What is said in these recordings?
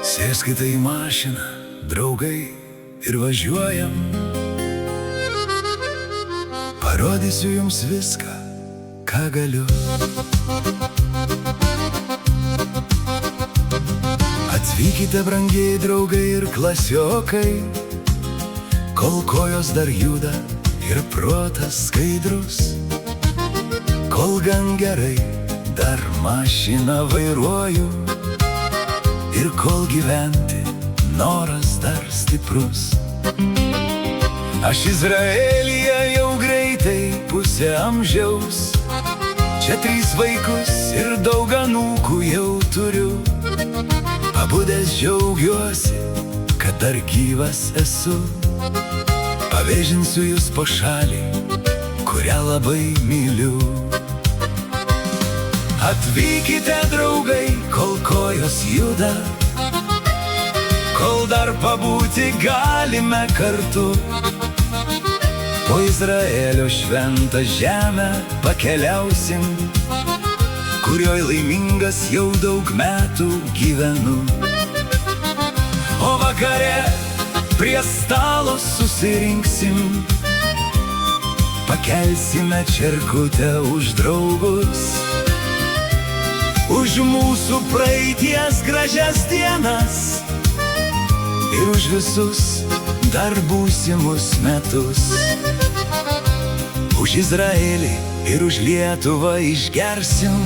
Sėskite į mašiną, draugai, ir važiuojam. Parodysiu jums viską, ką galiu. Atvykite, brangiai draugai ir klasiokai, kol kojos dar juda ir protas skaidrus, kol gan gerai dar mašiną vairuoju ir kol gyventi noras dar stiprus. Aš Izraelyje jau greitai pusę amžiaus, čia 3 vaikus ir daug anūkų jau turiu. Pabudęs džiaugiuosi, kad dar gyvas esu. Pavėžinsiu jūs po šalį, kurią labai myliu. Atvykite, draugai, kol kojos juda, kol dar pabūti galime kartu. Po Izraelio šventą žemę pakeliausim, kurioj laimingas jau daug metų gyvenu. O vakare prie stalo susirinksim, pakelsime čerkutę už draugus, už mūsų praeities gražias dienas ir už visus dar būsimus metus. Už Izraelį ir už Lietuvą išgersim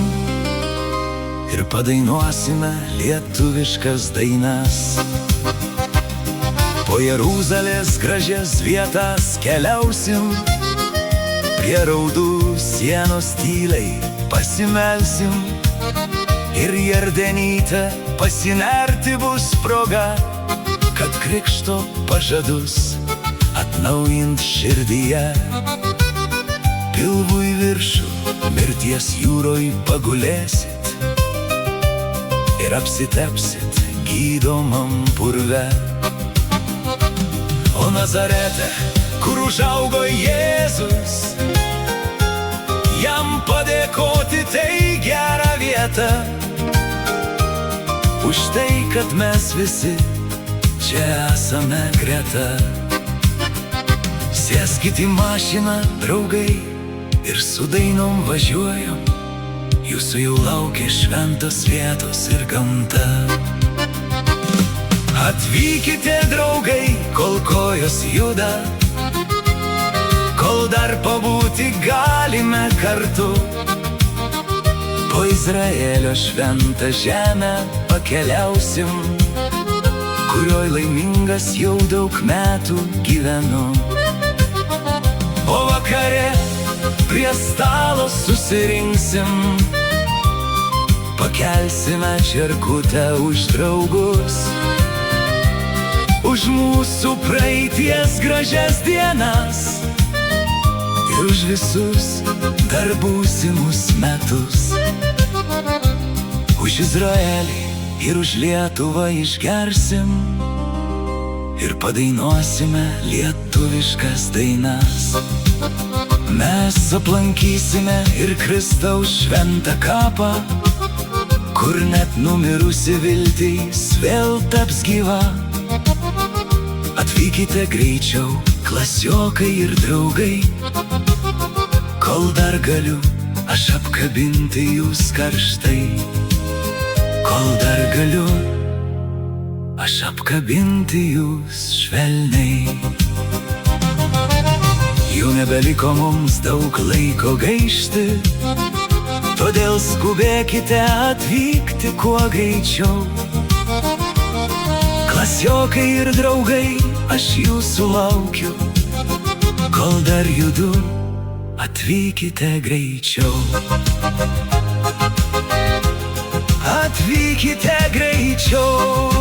ir padainuosime lietuviškas dainas. Po Jeruzalės gražias vietas keliausim, prie raudų sienos tyliai pasimelsim ir Jerdenyte pasinerti bus proga, kad krikšto pažadus atnaujint širdyje. Pilvų į viršų mirties jūroj pagulėsit ir apsitepsit gydomam purve. O Nazarete, kur užaugo Jėzus, jam padėkoti tai gera vieta. Už tai, kad mes visi čia esame greta. Sėskit į mašiną, draugai, ir su dainom važiuojam. Jūsų jau laukia šventos vietos ir gamta. Atvykite, draugai, kol kojos juda, kol dar pabūti galime kartu. Po Izraelio šventą žemę pakeliausim, kurioj laimingas jau daug metų gyvenu. O vakare prie stalo susirinksim, pakelsime čerkutę už draugus, už mūsų praeities gražias dienas ir už visus dar būsimus metus. Už Izraelį ir už Lietuvą išgersim ir padainuosime lietuviškas dainas. Mes aplankysime ir Kristaus šventą kapą, kur net numirusi viltis vėl taps gyva. Atvykite greičiau, klasiokai ir draugai, kol dar galiu aš apkabinti jūs karštai. Kol dar galiu aš apkabinti jūs švelniai. Jau nebeliko mums daug laiko gaišti, todėl skubėkite atvykti kuo greičiau. Klasiokai ir draugai, aš jūsų laukiu, kol dar judu, atvykite greičiau. Atvykite greičiau.